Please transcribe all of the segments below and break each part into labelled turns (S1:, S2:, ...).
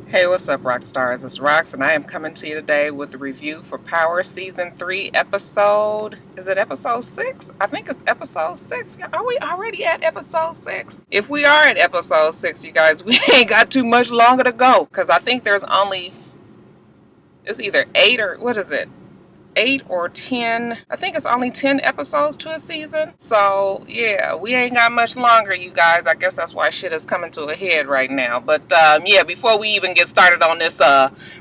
S1: Hey, what's up, Roxstars? It's Rox, and I am coming to you today with the review for Power Season 3 episode... Is it episode 6? I think it's episode 6. Are we already at episode 6? If we are at episode 6, you guys, we ain't got too much longer to go. Because I think there's only... It's either 8 or... What is it? 8 or 10. I think it's only 10 episodes to a season. So yeah, we ain't got much longer, you guys. I guess that's why shit is coming to a head right now. But yeah, before we even get started on this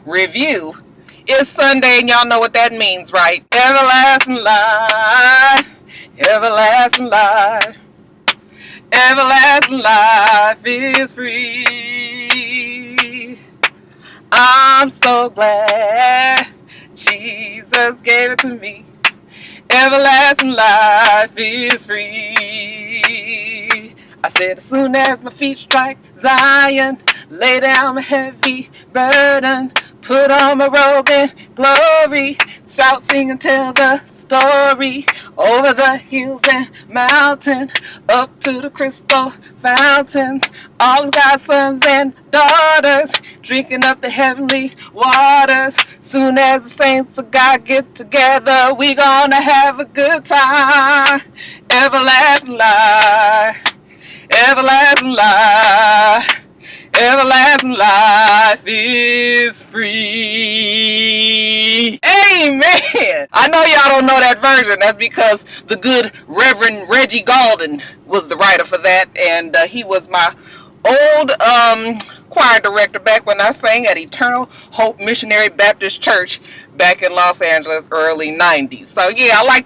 S1: review, it's Sunday and y'all know what that means, right? Everlasting life, everlasting life, everlasting life is free. I'm so glad Jesus gave it to me. Everlasting life is free. I said, as soon as my feet strike Zion, lay down my heavy burden, put on my robe in glory, shout, sing, and tell the story, over the hills and mountains, up to the crystal fountains, all of God's sons and daughters, drinking up the heavenly waters. Soon as the saints of God get together, we gonna have a good time. Everlasting life, everlasting life, everlasting life is free. Amen. I know y'all don't know that version. That's because the good Reverend Reggie Gaulden was the writer for that, and he was my old choir director back when I sang at Eternal Hope Missionary Baptist Church back in Los Angeles, early 90s. So yeah, I like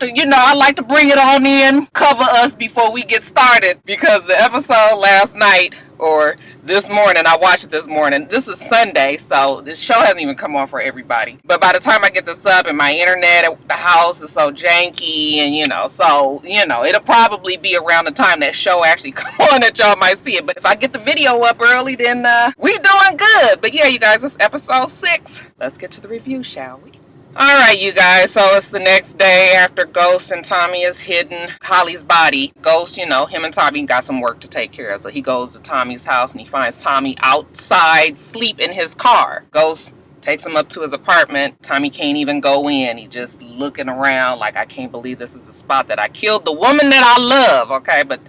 S1: to bring it on in, cover us before we get started, because the episode last night, or this morning, I watched it this morning. This is Sunday, so this show hasn't even come on for everybody. But by the time I get this up, and my internet at the house is so janky, and it'll probably be around the time that show actually come on that y'all might see it. But if I get the video up early, then we doing good. But yeah, you guys, it's episode 6. Let's get to the review, shall we? Alright, you guys, so it's the next day after Ghost and Tommy is hidden Holly's body. Ghost, him and Tommy got some work to take care of. So he goes to Tommy's house and he finds Tommy outside, asleep in his car. Ghost takes him up to his apartment. Tommy can't even go in. He just looking around like, I can't believe this is the spot that I killed the woman that I love. Okay, but,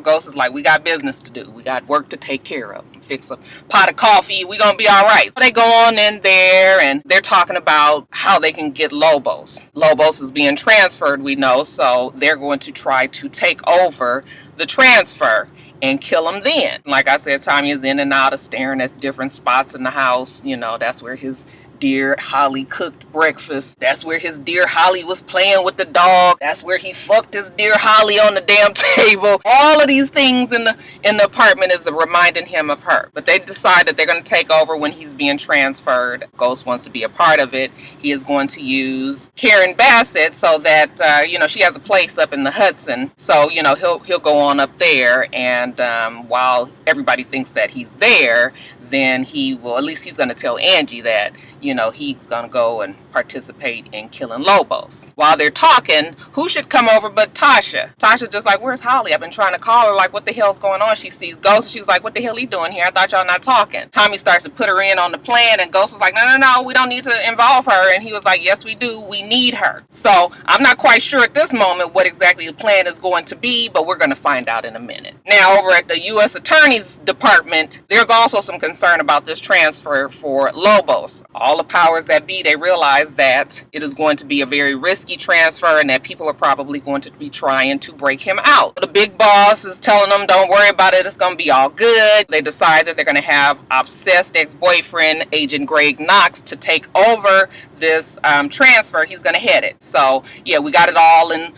S1: Ghost is like, we got business to do. We got work to take care of. Fix a pot of coffee. We gonna be all right. So they go on in there and they're talking about how they can get Lobos. Lobos is being transferred, we know, so they're going to try to take over the transfer and kill him then. Like I said, Tommy is in and out of staring at different spots in the house. That's where his dear Holly cooked breakfast. That's where his dear Holly was playing with the dog. That's where he fucked his dear Holly on the damn table. All of these things in the apartment is reminding him of her. But they decide that they're going to take over when he's being transferred. Ghost wants to be a part of it. He is going to use Karen Bassett so that she has a place up in the Hudson. So he'll go on up there, and while everybody thinks that he's there, then he's going to tell Angie that, he's going to go and participate in killing Lobos. While they're talking, who should come over but Tasha? Tasha's just like, where's Holly? I've been trying to call her, like, what the hell's going on? She sees Ghost, and she's like, what the hell he doing here? I thought y'all not talking. Tommy starts to put her in on the plan, and Ghost was like, no, we don't need to involve her. And he was like, yes, we do. We need her. So I'm not quite sure at this moment what exactly the plan is going to be, but we're going to find out in a minute. Now, over at the U.S. Attorney's Department, there's also some concern about this transfer for Lobos. All the powers that be, they realize that it is going to be a very risky transfer and that people are probably going to be trying to break him out. The big boss is telling them, don't worry about it, it's going to be all good. They decide that they're going to have obsessed ex-boyfriend, Agent Greg Knox, to take over this transfer. He's going to head it. So yeah, we got it all in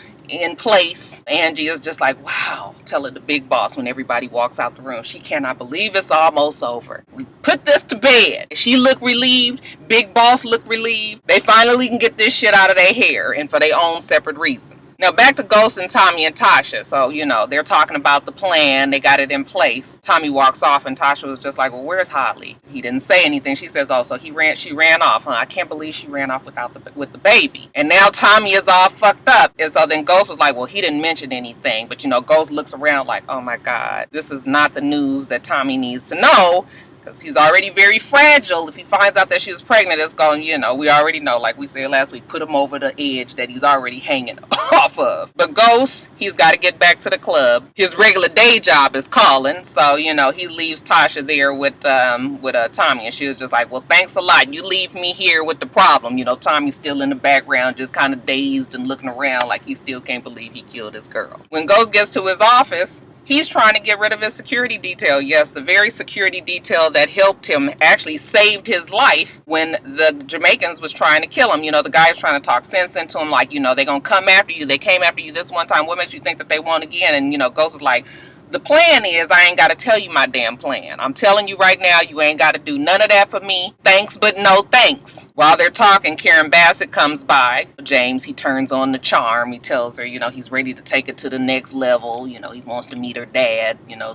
S1: place. Angie is just like, wow, telling the big boss when everybody walks out the room. She cannot believe it's almost over. We put this to bed. She looked relieved. Big boss looked relieved. They finally can get this shit out of their hair, and for their own separate reasons. Now back to Ghost and Tommy and Tasha. So, they're talking about the plan. They got it in place. Tommy walks off and Tasha was just like, well, where's Holly? He didn't say anything. She says, oh, so she ran off, huh? I can't believe she ran off with the baby. And now Tommy is all fucked up. And so then Ghost was like, well, he didn't mention anything. But, Ghost looks around like, oh my God, this is not the news that Tommy needs to know. because he's already very fragile. If he finds out that she was pregnant, it's going, you know, we already know, like we said last week, put him over the edge that he's already hanging off of. But Ghost, he's got to get back to the club. His regular day job is calling, so, you know, he leaves Tasha there with Tommy, and she was just like, well, thanks a lot. You leave me here with the problem. You know, Tommy's still in the background, just kind of dazed and looking around like he still can't believe he killed his girl. When Ghost gets to his office, he's trying to get rid of his security detail. Yes, the very security detail that helped him, actually saved his life when the Jamaicans was trying to kill him. You know, the guy's trying to talk sense into him, like, you know, they're going to come after you. They came after you this one time. What makes you think that they won't again? And, you know, Ghost was like, the plan is I ain't got to tell you my damn plan. I'm telling you right now, you ain't got to do none of that for me. Thanks, but no thanks. While they're talking, Karen Bassett comes by. James, he turns on the charm. He tells her, you know, he's ready to take it to the next level. You know, he wants to meet her dad, you know,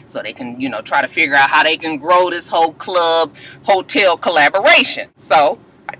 S1: so they can, you know, try to figure out how they can grow this whole club hotel collaboration. So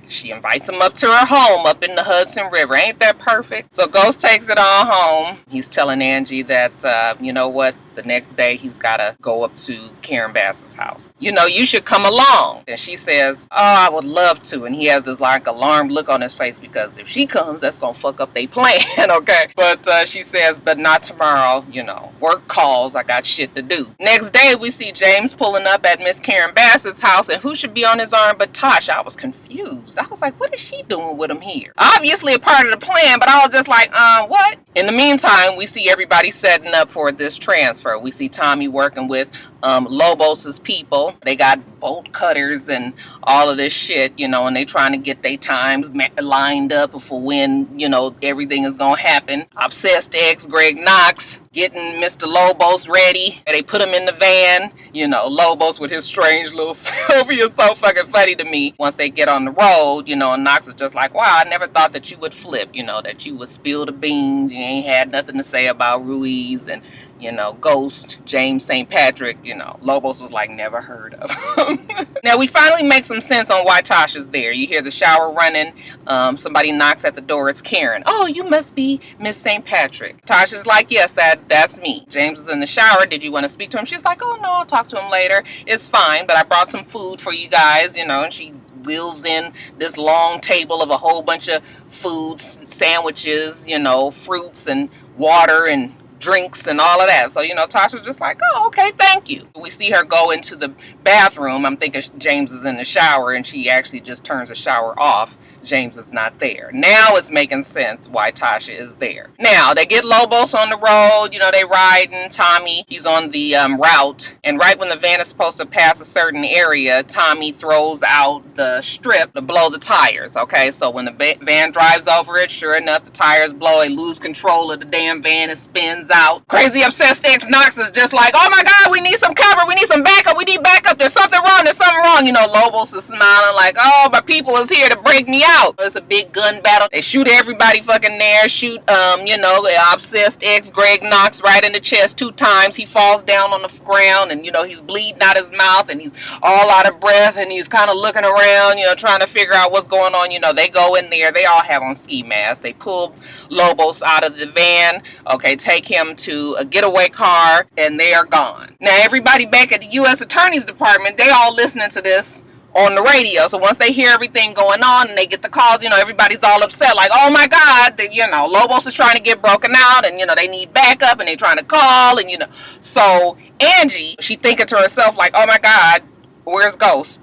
S1: she invites him up to her home up in the Hudson River. Ain't that perfect? So Ghost takes it on home. He's telling Angie that, you know what, the next day he's got to go up to Karen Bassett's house. You know, you should come along. And she says, oh, I would love to. And he has this like alarmed look on his face because if she comes, that's going to fuck up their plan, okay? But she says, but not tomorrow, you know. Work calls, I got shit to do. Next day, we see James pulling up at Miss Karen Bassett's house, and who should be on his arm but Tasha? I was confused. I was like, what is she doing with him here? Obviously a part of the plan, but I was just like, what? In the meantime, we see everybody setting up for this transfer. We see Tommy working with Lobos's people. They got bolt cutters and all of this shit, you know, and they trying to get their times lined up for when, you know, everything is going to happen. Obsessed ex Greg Knox getting Mr. Lobos ready. They put him in the van. You know, Lobos with his strange little self. He is so fucking funny to me. Once they get on the road, you know, and Knox is just like, wow, I never thought that you would flip, you know, that you would spill the beans. You ain't had nothing to say about Ruiz and, you know, Ghost, James St. Patrick, you know. Lobos was like, never heard of him. Now, we finally make some sense on why Tasha's there. You hear the shower running. Somebody knocks at the door. It's Karen. Oh, you must be Miss St. Patrick. Tasha's like, yes, that's me. James is in the shower. Did you want to speak to him? She's like, oh, no, I'll talk to him later. It's fine, but I brought some food for you guys, you know, and she wheels in this long table of a whole bunch of foods, sandwiches, you know, fruits and water and drinks and all of that. So, you know, Tasha's just like, oh, okay, thank you. We see her go into the bathroom. I'm thinking James is in the shower, and she actually just turns the shower off. James is not there. Now it's making sense why Tasha is there. Now, they get Lobos on the road. You know, they riding. Tommy, he's on the route. And right when the van is supposed to pass a certain area, Tommy throws out the strip to blow the tires, okay? So when the van drives over it, sure enough, the tires blow. They lose control of the damn van. It spins out. Crazy obsessed ex Knox is just like, oh my God, we need some cover. We need some backup. We need backup. There's something wrong. There's something wrong. You know, Lobos is smiling like, oh, my people is here to break me out. It's a big gun battle. They shoot everybody fucking there. Shoot, you know, obsessed ex Greg Knox right in the chest 2 times. He falls down on the ground, and, you know, he's bleeding out his mouth, and he's all out of breath, and he's kind of looking around, you know, trying to figure out what's going on. You know, they go in there. They all have on ski masks. They pull Lobos out of the van. Okay, take him to a getaway car, and they are gone. Now, everybody back at the U.S. Attorney's Department, they all listening to this on the radio. So once they hear everything going on and they get the calls, you know, everybody's all upset, like, oh my God, you know, Lobos is trying to get broken out, and, you know, they need backup, and they trying to call, and, you know, so Angie, she thinking to herself like, oh my God, where's Ghost?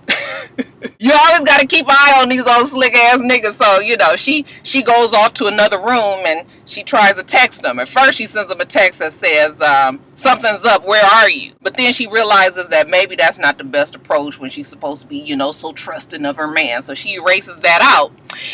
S1: You always got to keep an eye on these old slick ass niggas. So, you know, she goes off to another room and she tries to text them. At first she sends them a text that says, something's up, where are you? But then she realizes that maybe that's not the best approach when she's supposed to be, you know, so trusting of her man. So she erases that out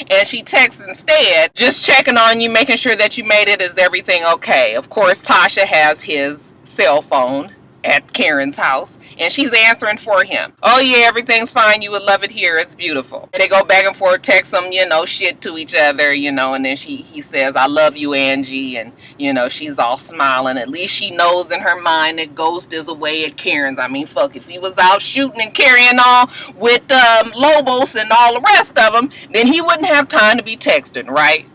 S1: and she texts instead, just checking on you, making sure that you made it. Is everything okay? Of course, Tasha has his cell phone at Karen's house, and she's answering for him. Oh yeah, everything's fine. You would love it here. It's beautiful. And they go back and forth, text some, you know, shit to each other, you know, and then he says, I love you, Angie, and, you know, she's all smiling. At least she knows in her mind that Ghost is away at Karen's. I mean, fuck, if he was out shooting and carrying on with Lobos and all the rest of them, then he wouldn't have time to be texting, right?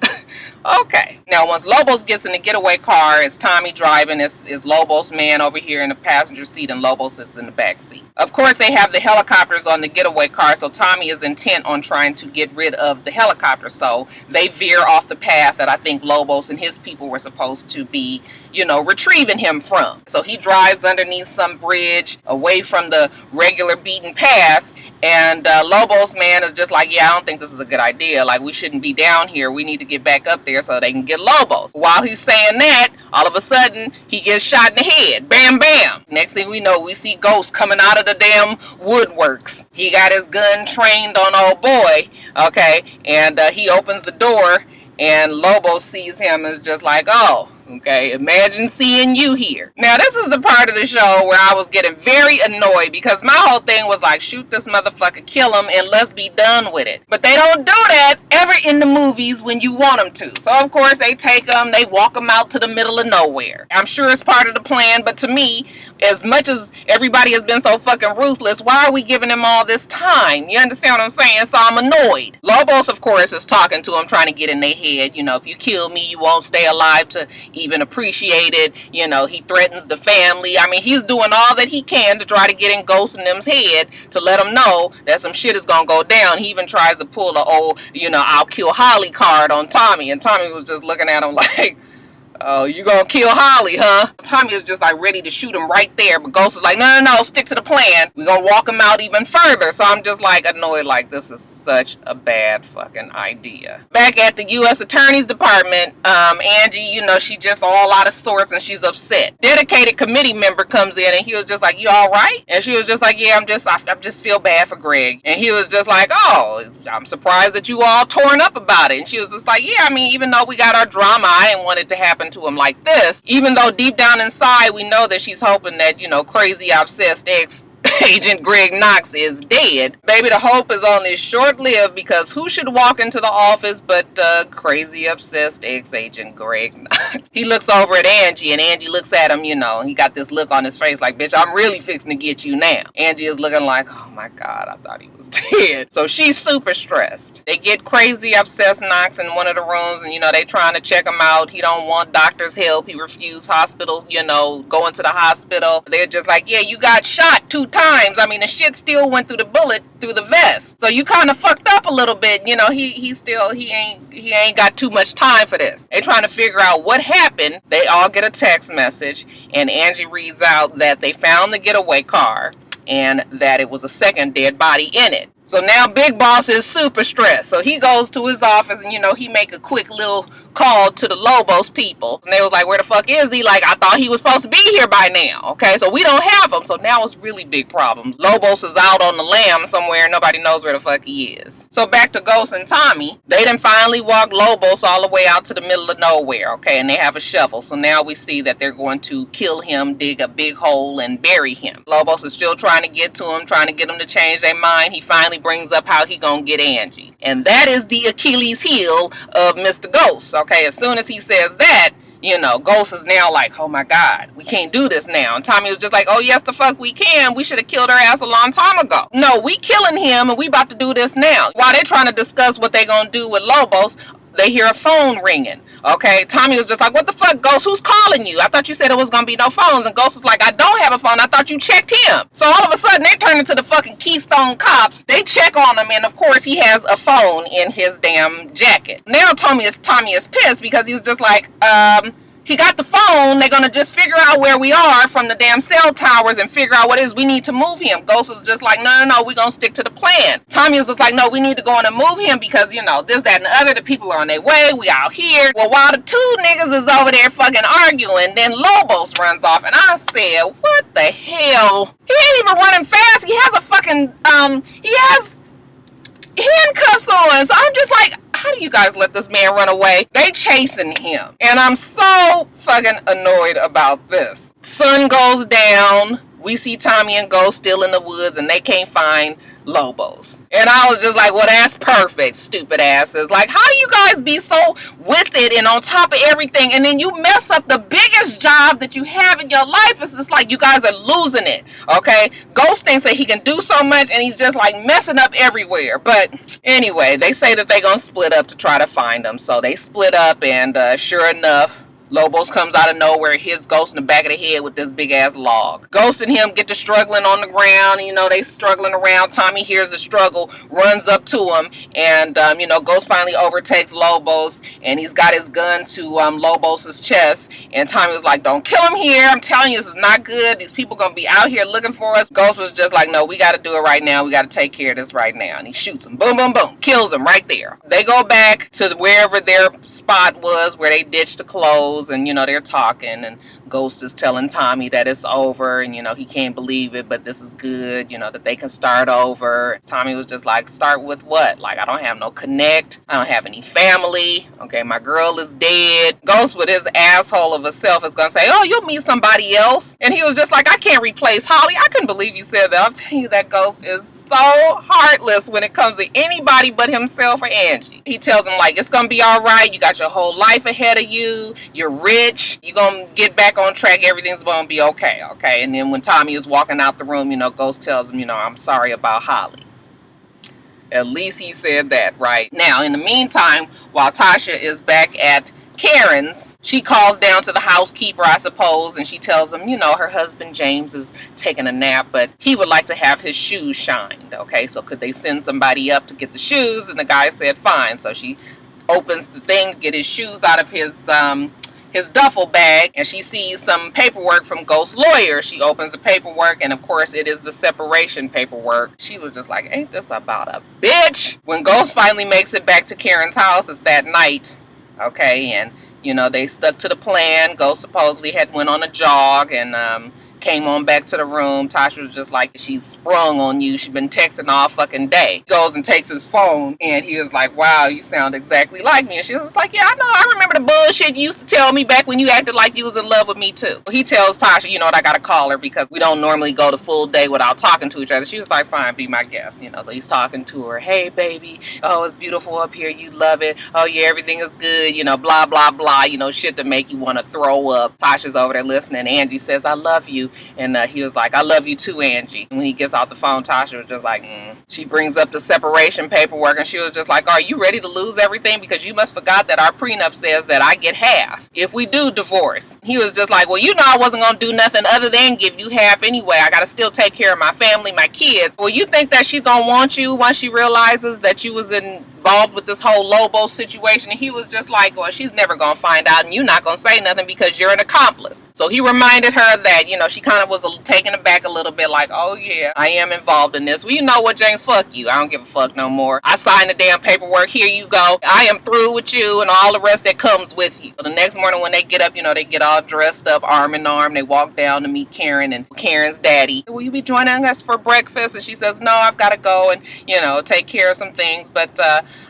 S1: Okay. Now, once Lobos gets in the getaway car, it's Tommy driving. It's Lobos' man over here in the passenger seat, and Lobos is in the back seat. Of course, they have the helicopters on the getaway car, so Tommy is intent on trying to get rid of the helicopter. So they veer off the path that I think Lobos and his people were supposed to be, retrieving him from. So he drives underneath some bridge away from the regular beaten path. And Lobos' man is just like, yeah, I don't think this is a good idea. Like, we shouldn't be down here. We need to get back up there so they can get Lobos. While he's saying that, all of a sudden, he gets shot in the head. Bam, bam. Next thing we know, we see Ghost coming out of the damn woodworks. He got his gun trained on old boy, okay? And he opens the door, and Lobos sees him and is just like, oh. Okay, imagine seeing you here. Now, this is the part of the show where I was getting very annoyed because my whole thing was like, shoot this motherfucker, kill him, and let's be done with it. But they don't do that ever in the movies when you want them to. So, of course, they take them, they walk them out to the middle of nowhere. I'm sure it's part of the plan, but to me, as much as everybody has been so fucking ruthless, why are we giving them all this time? You understand what I'm saying? So I'm annoyed. Lobos, of course, is talking to him, trying to get in their head. If you kill me, you won't stay alive to even appreciate it. He threatens the family. I mean, he's doing all that he can to try to get in Ghost and them's head to let them know that some shit is gonna go down. He even tries to pull a old, I'll kill Holly card on Tommy, and Tommy was just looking at him like, oh, you gonna kill Holly, huh? Tommy is just like ready to shoot him right there, but Ghost is like, no, stick to the plan. We're gonna walk him out even further. So I'm just like annoyed, like this is such a bad fucking idea. Back at the U.S. Attorney's Department, Angie, she just all out of sorts and she's upset. Dedicated committee member comes in and he was just like, you all right? And she was just like, yeah, I just feel bad for Greg. And he was just like, oh, I'm surprised that you all torn up about it. And she was just like, yeah, I mean, even though we got our drama, I didn't want it to happen to him like this, even though deep down inside we know that she's hoping that crazy obsessed ex Agent Greg Knox is dead. Baby, the hope is only short-lived because who should walk into the office but crazy obsessed ex-agent Greg Knox. He looks over at Angie and Angie looks at him, he got this look on his face like, bitch, I'm really fixing to get you now. Angie is looking like, oh my God, I thought he was dead. So she's super stressed. They get crazy obsessed Knox in one of the rooms and they trying to check him out. He don't want doctor's help. He refused hospital, going to the hospital. They're just like, yeah, you got shot 2 times. I mean, the shit still went through the bullet through the vest. So you kind of fucked up a little bit. He ain't got too much time for this. They trying to figure out what happened. They all get a text message and Angie reads out that they found the getaway car and that it was a second dead body in it. So now Big Boss is super stressed. So he goes to his office and, he make a quick little call to the Lobos people. And they was like, where the fuck is he? Like, I thought he was supposed to be here by now. Okay, so we don't have him. So now it's really big problems. Lobos is out on the lam somewhere. Nobody knows where the fuck he is. So back to Ghost and Tommy. They done finally walked Lobos all the way out to the middle of nowhere. Okay, and they have a shovel. So now we see that they're going to kill him, dig a big hole, and bury him. Lobos is still trying to get to him, trying to get him to change their mind. He finally brings up how he gonna get Angie. And that is the Achilles heel of Mr. Ghost. Okay, as soon as he says that, Ghost is now like, oh my God, we can't do this now. And Tommy was just like, oh yes, the fuck we can. We should have killed her ass a long time ago. No, we killing him and we about to do this now. While they trying to discuss what they gonna do with Lobos, they hear a phone ringing. Okay, Tommy was just like, what the fuck, Ghost? Who's calling you? I thought you said it was gonna be no phones. And Ghost was like, I don't have a phone. I thought you checked him. So all of a sudden, they turn into the fucking Keystone Cops. They check on him, and of course, he has a phone in his damn jacket. Now Tommy is pissed because he's just like, he got the phone. They're gonna just figure out where we are from the damn cell towers and figure out what it is we need to move him. Ghost was just like, no, we're gonna stick to the plan. Tommy was just like, no, we need to go on and move him because, this, that, and the other. The people are on their way. We out here. Well, while the 2 niggas is over there fucking arguing, then Lobos runs off. And I said, what the hell? He ain't even running fast. He has a fucking, he has handcuffs on. So I'm just like, how do you guys let this man run away? They chasing him. And I'm so fucking annoyed about this. Sun goes down. we see Tommy and Ghost still in the woods and they can't find Lobos. And I was just like, well, that's perfect, stupid asses. Like, how do you guys be so with it and on top of everything, and then you mess up the biggest job that you have in your life? It's just like you guys are losing it, okay? Ghost thinks that he can do so much and he's just like messing up everywhere. But anyway, they say that they're gonna split up to try to find them. So they split up, and sure enough, Lobos comes out of nowhere, hits Ghost in the back of the head with this big ass log. Ghost and him get to struggling on the ground. You know, they struggling around. Tommy hears the struggle, runs up to him, and you know, Ghost finally overtakes Lobos, and he's got his gun to Lobos's chest. And Tommy was like, "Don't kill him here. I'm telling you, this is not good. These people gonna be out here looking for us." Ghost was just like, "No, we got to do it right now. We got to take care of this right now." And he shoots him. Boom, boom, boom. Kills him right there. They go back to wherever their spot was, where they ditched the clothes. And you know, they're talking, and Ghost is telling Tommy that it's over, and you know, he can't believe it, but this is good, you know, that they can start over. Tommy was just like, start with what? Like, I don't have no connect, I don't have any family, okay, my girl is dead. Ghost with his asshole of a self is gonna say, oh, you'll meet somebody else. And he was just like, I can't replace Holly. I couldn't believe you said that. I'm telling you, that Ghost is so heartless when it comes to anybody but himself or Angie. He tells him, like, it's gonna be all right. You got your whole life ahead of you. You're rich. You're gonna get back on track. Everything's gonna be okay. Okay. And then when Tommy is walking out the room, you know, Ghost tells him, you know, I'm sorry about Holly. At least he said that, right? Now, in the meantime, while Tasha is back at Karen's, she calls down to the housekeeper, I suppose, and she tells him, you know, her husband James is taking a nap, but he would like to have his shoes shined. Okay, so could they send somebody up to get the shoes? And the guy said fine. So she opens the thing to get his shoes out of his duffel bag, and she sees some paperwork from Ghost's lawyer. She opens the paperwork, and of course it is the separation paperwork. She was just like, ain't this about a bitch? When Ghost finally makes it back to Karen's house, it's that night. Okay, and you know, they stuck to the plan. Ghost supposedly had went on a jog and came on back to the room. Tasha was just like, she's sprung on you. She's been texting all fucking day. He goes and takes his phone, and he was like, wow, you sound exactly like me. And she was like, yeah, I know. I remember the bullshit you used to tell me back when you acted like you was in love with me too. He tells Tasha, you know what, I gotta call her because we don't normally go the full day without talking to each other. She was like, fine, be my guest. You know, so he's talking to her. Hey, baby. Oh, it's beautiful up here. You love it. Oh, yeah, everything is good. You know, blah, blah, blah. You know, shit to make you want to throw up. Tasha's over there listening. Angie says, I love you. And he was like, I love you too, Angie. And when he gets off the phone, Tasha was just like, She brings up the separation paperwork, and she was just like, are you ready to lose everything? Because you must forgot that our prenup says that I get half if we do divorce. He was just like, well, you know I wasn't going to do nothing other than give you half anyway. I got to still take care of my family, my kids. Well, you think that she's going to want you once she realizes that you was involved with this whole Lobo situation? And he was just like, well, she's never going to find out, and you're not going to say nothing because you're an accomplice. So he reminded her that, you know, she kind of was taken aback a little bit, like, oh yeah, I am involved in this. Well, you know what, James, fuck you. I don't give a fuck no more. I signed the damn paperwork. Here you go. I am through with you and all the rest that comes with you. So the next morning when they get up, you know, they get all dressed up, arm in arm. They walk down to meet Karen and Karen's daddy. Will you be joining us for breakfast? And she says, no, I've got to go and, you know, take care of some things, but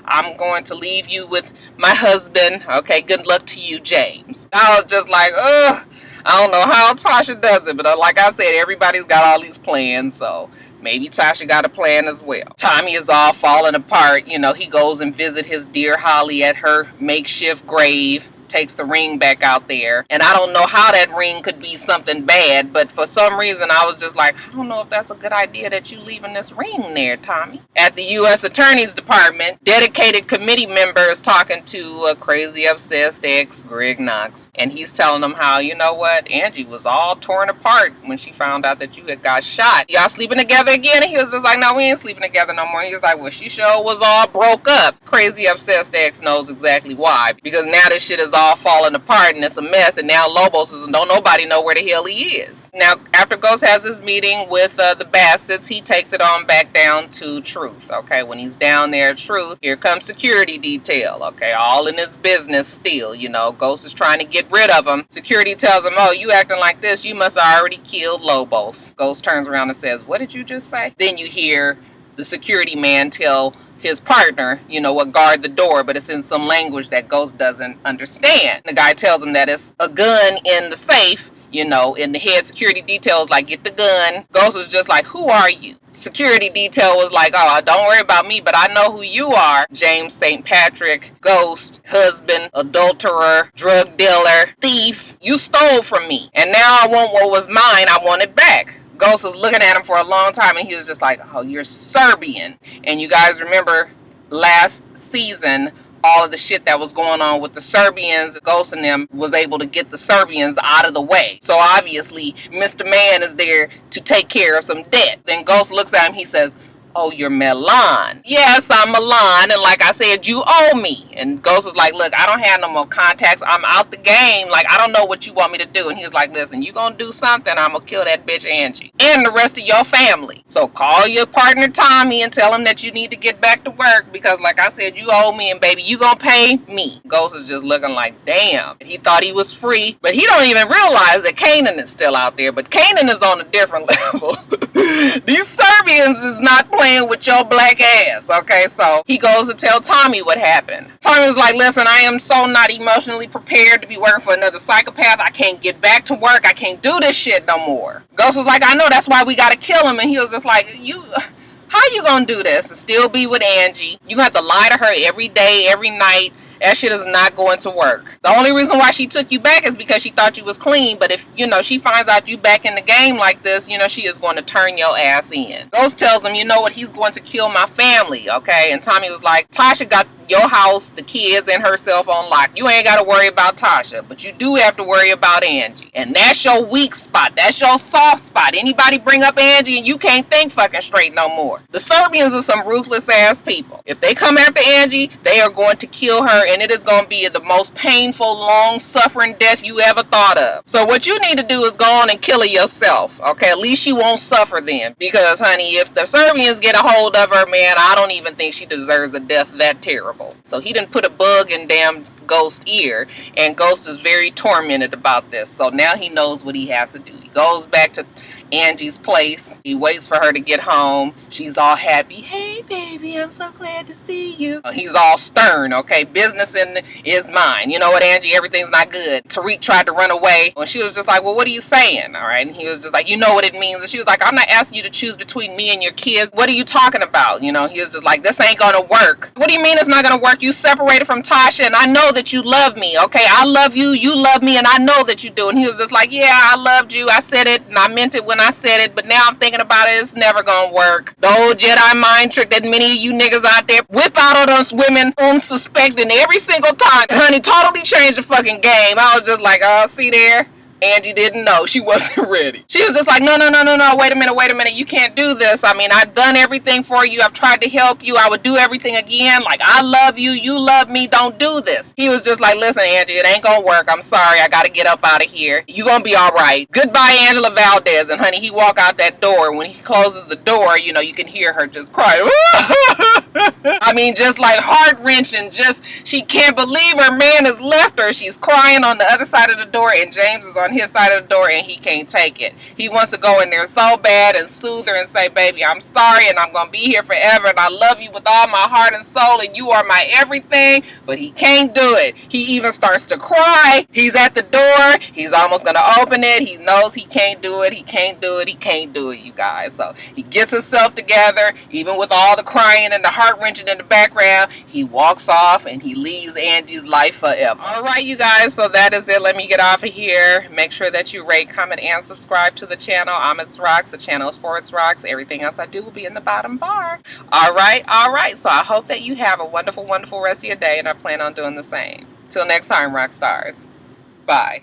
S1: I'm going to leave you with my husband. Okay, good luck to you, James. I was just like, ugh. I don't know how Tasha does it, but like I said, everybody's got all these plans, so maybe Tasha got a plan as well. Tommy is all falling apart. You know, he goes and visit his dear Holly at her makeshift grave, takes the ring back out there, and I don't know how that ring could be something bad, but for some reason I was just like, I don't know if that's a good idea that you leaving this ring there, Tommy. At the U.S. Attorney's Department, dedicated committee member is talking to a crazy obsessed ex, Greg Knox, and he's telling them how, you know what, Angie was all torn apart when she found out that you had got shot. Y'all sleeping together again? And he was just like, no, we ain't sleeping together no more. He was like, well, she sure was all broke up. Crazy obsessed ex knows exactly why, because now this shit is all falling apart and it's a mess, and now Lobos don't nobody know where the hell he is. Now, after Ghost has his meeting with the Bassett's, he takes it on back down to Truth. Okay, when he's down there at Truth, here comes security detail. Okay, all in his business still. You know, Ghost is trying to get rid of him. Security tells him, oh, you acting like this, you must have already killed Lobos. Ghost turns around and says, what did you just say? Then you hear the security man tell his partner, you know, what, guard the door, but it's in some language that Ghost doesn't understand. The guy tells him that it's a gun in the safe, you know, and the head security detail was like, get the gun. Ghost was just like, who are you? Security detail was like, oh, don't worry about me, but I know who you are. James St. Patrick, ghost, husband, adulterer, drug dealer, thief. You stole from me, and now I want what was mine. I want it back. Ghost was looking at him for a long time, and he was just like, oh, you're Serbian. And you guys remember last season, all of the shit that was going on with the Serbians. Ghost and them was able to get the Serbians out of the way. So obviously, Mr. Man is there to take care of some debt. Then Ghost looks at him, he says, oh, you're Milan. Yes, I'm Milan, and like I said, you owe me. And Ghost was like, look, I don't have no more contacts. I'm out the game. Like, I don't know what you want me to do. And he was like, listen, you gonna do something, I'm gonna kill that bitch Angie and the rest of your family. So call your partner Tommy and tell him that you need to get back to work, because like I said, you owe me, and baby, you gonna pay me. Ghost is just looking like, damn. He thought he was free, but he don't even realize that Kanan is still out there. But Kanan is on a different level. These Serbians is not playing with your black ass, okay? So he goes to tell Tommy what happened. Tommy's like, listen, I am so not emotionally prepared to be working for another psychopath. I can't get back to work. I can't do this shit no more. Ghost was like, I know, that's why we gotta kill him. And he was just like, how you gonna do this and still be with Angie? You have to lie to her every day, every night. That shit is not going to work. The only reason why she took you back is because she thought you was clean. But if, you know, she finds out you back in the game like this, you know, she is going to turn your ass in. Ghost tells him, you know what, he's going to kill my family, okay? And Tommy was like, Tasha got your house, the kids, and her cell phone locked. You ain't got to worry about Tasha, but you do have to worry about Angie. And that's your weak spot. That's your soft spot. Anybody bring up Angie and you can't think fucking straight no more. The Serbians are some ruthless ass people. If they come after Angie, they are going to kill her, and it is going to be the most painful, long-suffering death you ever thought of. So what you need to do is go on and kill her yourself, okay? At least she won't suffer then. Because, honey, if the Serbians get a hold of her, man, I don't even think she deserves a death that terrible. So he didn't put a bug in damn Ghost's ear, and Ghost is very tormented about this. So now he knows what he has to do. He goes back to Angie's place. He waits for her to get home. She's all happy. Hey, baby, I'm so glad to see you. He's all stern, okay? Business is mine. You know what, Angie? Everything's not good. Tariq tried to run away, and she was just like, well, what are you saying? All right? And he was just like, you know what it means. And she was like, I'm not asking you to choose between me and your kids. What are you talking about? You know, he was just like, this ain't gonna work. What do you mean it's not gonna work? You separated from Tasha, and I know that you love me, okay? I love you, you love me, and I know that you do. And he was just like, yeah, I loved you. I said it, and I meant it when I said it, but now I'm thinking about it, it's never gonna work. The old Jedi mind trick that many of you niggas out there whip out on us women unsuspecting every single time. And honey, totally changed the fucking game. I was just like, oh, see there? Angie didn't know. She wasn't ready. She was just like, no, wait a minute. You can't do this. I mean, I've done everything for you. I've tried to help you. I would do everything again. Like, I love you. You love me. Don't do this. He was just like, listen, Angie, it ain't gonna work. I'm sorry. I gotta get up out of here. You gonna be all right. Goodbye, Angela Valdez. And honey, he walk out that door. When he closes the door, you know, you can hear her just cry. I mean, just like heart-wrenching. Just, she can't believe her man has left her. She's crying on the other side of the door, and James is on his side of the door, and he can't take it. He wants to go in there so bad and soothe her and say, baby, I'm sorry, and I'm gonna be here forever, and I love you with all my heart and soul, and you are my everything. But he can't do it. He even starts to cry. He's at the door. He's almost gonna open it. He knows he can't do it. He can't do it. He can't do it, you guys. So he gets himself together, even with all the crying and the heart-wrenching in the background. He walks off, and he leaves Angie's life forever. All right, you guys, so that is it. Let me get off of here. Make sure that you rate, comment, and subscribe to the channel. I'm itsrox. The channel is for itsrox. Everything else I do will be in the bottom bar. All right. So I hope that you have a wonderful, wonderful rest of your day, and I plan on doing the same. Till next time, Roxstars. Bye.